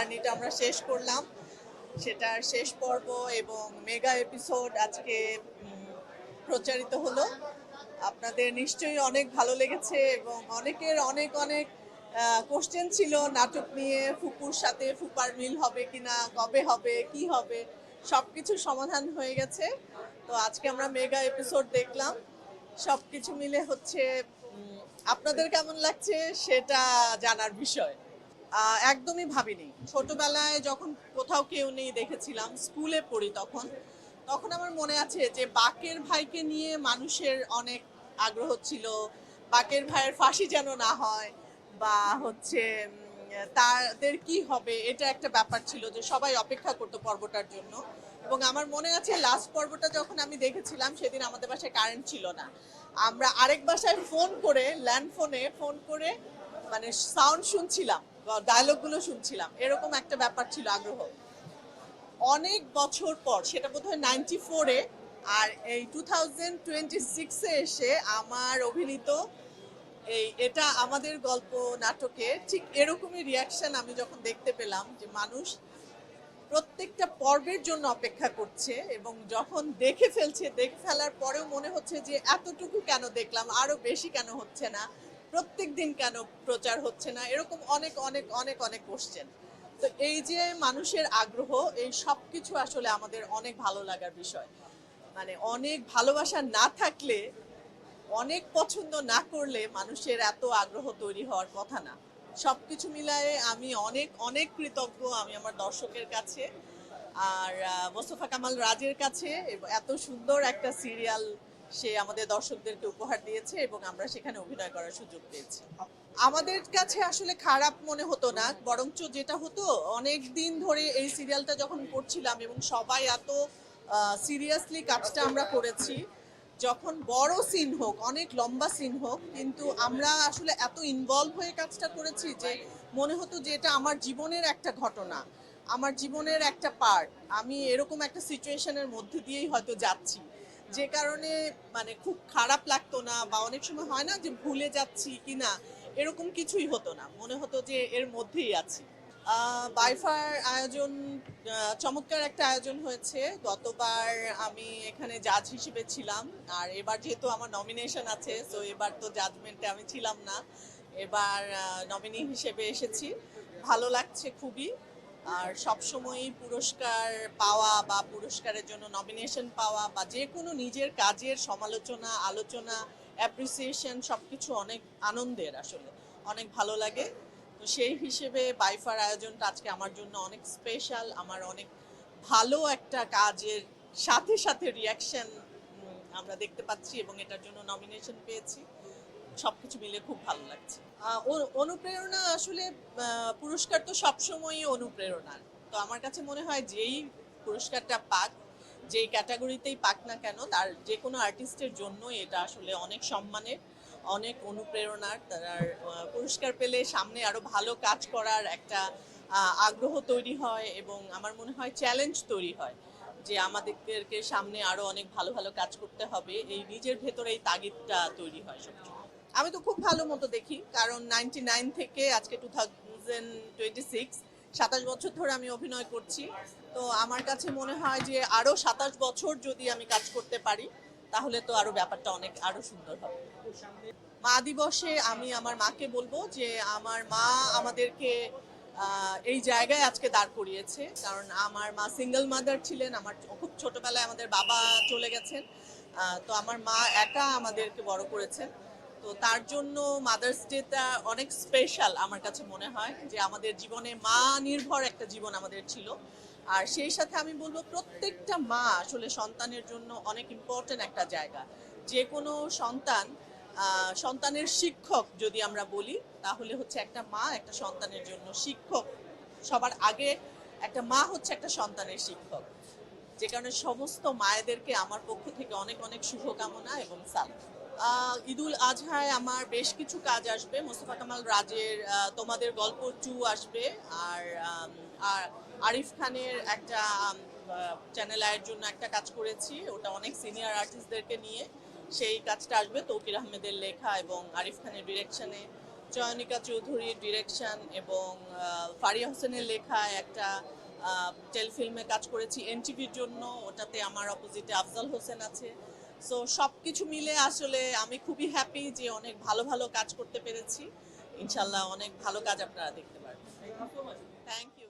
জার্নিটা আমরা শেষ করলাম, সেটার শেষ পর্ব এবং মেগা এপিসোড আজকে প্রচারিত হলো। আপনাদের নিশ্চয়ই অনেক ভালো লেগেছে এবং অনেকের অনেক অনেক কোশ্চেন ছিল নাটক নিয়ে, ফুপুর সাথে ফুপার মিল হবে কিনা, কবে হবে, কি হবে, সবকিছু সমাধান হয়ে গেছে। তো আজকে আমরা মেগা এপিসোড দেখলাম, সবকিছু মিলে হচ্ছে আপনাদের কেমন লাগছে সেটা জানার বিষয়। একদমই ভাবিনি। ছোটবেলায় যখন কোথাও কেউ নেই দেখেছিলাম, স্কুলে পড়ি তখন, তখন আমার মনে আছে যে বাকের ভাইকে নিয়ে মানুষের অনেক আগ্রহ ছিল। বাকের ভাইয়ের ফাঁসি যেন না হয়, বা হচ্ছে তাদের কি হবে, এটা একটা ব্যাপার ছিল যে সবাই অপেক্ষা করতো পর্বটার জন্য। এবং আমার মনে আছে লাস্ট পর্বটা যখন আমি দেখেছিলাম সেদিন আমাদের বাসায় কারেন্ট ছিল না। আমরা আরেক বাসায় ফোন করে, ল্যান্ড ফোনে ফোন করে মানে সাউন্ড শুনছিলাম, ডায়লগগুলো শুনছিলাম, এরকম একটা ব্যাপার ছিল আগ্রহ। অনেক বছর পর, সেটা বোধহয় 94-এ, আর এই 2026-এ এসে আমার অভিনীত এটা আমাদের গল্প নাটকে ঠিক এরকমই রিয়াকশন আমি যখন দেখতে পেলাম, যে মানুষ প্রত্যেকটা পর্বের জন্য অপেক্ষা করছে এবং যখন দেখে ফেলছে, দেখে ফেলার পরেও মনে হচ্ছে যে এতটুকু কেন দেখলাম, আরো বেশি কেন হচ্ছে না, প্রত্যেক দিন কেন প্রচার হচ্ছে না, এরকম অনেক অনেক অনেক অনেক কোশ্চেন। তো এই যে মানুষের আগ্রহ, এই সব কিছু আসলে আমাদের অনেক ভালো লাগার বিষয়। মানে অনেক ভালোবাসা না থাকলে, অনেক পছন্দ না করলে মানুষের এত আগ্রহ তৈরি হওয়ার কথা না। সবকিছু মিলায়ে আমি অনেক অনেক কৃতজ্ঞ আমি আমার দর্শকের কাছে, আর মোস্তফা কামাল রাজের কাছে। এত সুন্দর একটা সিরিয়াল সে আমাদের দর্শকদেরকে উপহার দিয়েছে এবং আমরা সেখানে অভিনয় করার সুযোগ পেয়েছি। আমাদের কাছে আসলে খারাপ মনে হতো না, বরঞ্চ যেটা হতো, অনেক দিন ধরে এই সিরিয়ালটা যখন করছিলাম এবং সবাই এত সিরিয়াসলি কাজটা আমরা করেছি, যখন বড় সিন হোক, অনেক লম্বা সিন হোক, কিন্তু আমরা আসলে এত ইনভলভ হয়ে কাজটা করেছি যে মনে হতো যে এটা আমার জীবনের একটা ঘটনা, আমার জীবনের একটা পার্ট। আমি এরকম একটা সিচুয়েশনের মধ্যে দিয়েই হয়তো যাচ্ছি, যে কারণে মানে খুব খারাপ লাগতো না, বা অনেক সময় হয় না যে ভুলে যাচ্ছি কিনা, এরকম কিছুই হতো না, মনে হতো যে এর মধ্যেই আছি। বাইফার আয়োজন চমৎকার একটা আয়োজন হয়েছে। গতবার আমি এখানে জাজ হিসেবে ছিলাম, আর এবার যেহেতু আমার নমিনেশন আছে, তো এবার তো জাজমেন্টে আমি ছিলাম না, এবার নমিনি হিসেবে এসেছি। ভালো লাগছে খুবই। আর সবসময়ই পুরস্কার পাওয়া বা পুরস্কারের জন্য নমিনেশন পাওয়া বা যে কোনো নিজের কাজের সমালোচনা, আলোচনা, অ্যাপ্রিসিয়েশন সবকিছু অনেক আনন্দের, আসলে অনেক ভালো লাগে। তো সেই হিসেবে বাইফার আয়োজনটা আজকে আমার জন্য অনেক স্পেশাল। আমার অনেক ভালো একটা কাজের সাথে সাথে রিয়াকশন আমরা দেখতে পাচ্ছি এবং এটার জন্য নমিনেশন পেয়েছি। সবকিছু মিলে খুব ভালো লাগছে। অনুপ্রেরণা আসলে পুরস্কার তো সবসময়ই অনুপ্রেরণা। তো আমার কাছে মনে হয় যেই পুরস্কারটা পাক, যেই ক্যাটাগরিতেই পাক না কেন, তার যে কোনো আর্টিস্টের জন্যই এটা আসলে অনেক সম্মানের, অনেক অনুপ্রেরণার। তার পুরস্কার পেলে সামনে আরো ভালো কাজ করার একটা আগ্রহ তৈরি হয় এবং আমার মনে হয় চ্যালেঞ্জ তৈরি হয়, যে আমাদেরকে সামনে আরো অনেক ভালো ভালো কাজ করতে হবে, এই নিজের ভেতরে এই তাগিদটা তৈরি হয় সবসময়। আমি তো খুব ভালো মতো দেখি, কারণ 99 থেকে আজকে 2026, 27 বছর ধরে আমি অভিনয় করছি। তো আমার কাছে মনে হয় যে আরো 27 বছর যদি আমি কাজ করতে পারি, তাহলে তো আরো ব্যাপারটা অনেক আরো সুন্দর হবে। মা দিবসে আমি আমার মাকে বলবো যে আমার মা আমাদেরকে এই জায়গায় আজকে দাঁড় করিয়েছে, কারণ আমার মা সিঙ্গেল মাদার ছিলেন। আমার খুব ছোটবেলায় আমাদের বাবা চলে গেছেন, তো আমার মা একা আমাদেরকে বড় করেছেন। তো তার জন্য মাদার্স ডেটা অনেক স্পেশাল আমার কাছে মনে হয়, যে আমাদের জীবনে মা নির্ভর একটা জীবন আমাদের ছিল। আর সেই সাথে আমি বলবো প্রত্যেকটা মা আসলে সন্তানের জন্য অনেক ইম্পর্টেন্ট একটা জায়গা। যে কোনো সন্তান, সন্তানের শিক্ষক যদি আমরা বলি, তাহলে হচ্ছে একটা মা একটা সন্তানের জন্য শিক্ষক সবার আগে। একটা মা হচ্ছে একটা সন্তানের শিক্ষক, যে কারণে সমস্ত মায়েদেরকে আমার পক্ষ থেকে অনেক অনেক শুভকামনা এবং সালাম। ঈদুল আজহায় আমার বেশ কিছু কাজ আসবে। মোস্তফা কামাল রাজের তোমাদের গল্প 2 আসবে, আর আর আরিফ খানের একটা চ্যানেল আয়ের জন্য একটা কাজ করেছি, ওটা অনেক সিনিয়র আর্টিস্টদেরকে নিয়ে। সেই কাজটা আসবে তৌকির আহমেদের লেখা এবং আরিফ খানের ডিরেকশনে। চয়নিকা চৌধুরীর ডিরেকশন এবং ফারিয়া হোসেনের লেখা একটা টেলিফিল্মে কাজ করেছি এনটিভির জন্য, ওটাতে আমার অপোজিটে আফজাল হোসেন আছে। সো সব কিছু মিলে আসলে আমি খুবই হ্যাপি যে অনেক ভালো ভালো কাজ করতে পেরেছি। ইনশাল্লাহ অনেক ভালো কাজ আপনারা দেখতে পারবেন। Thank you.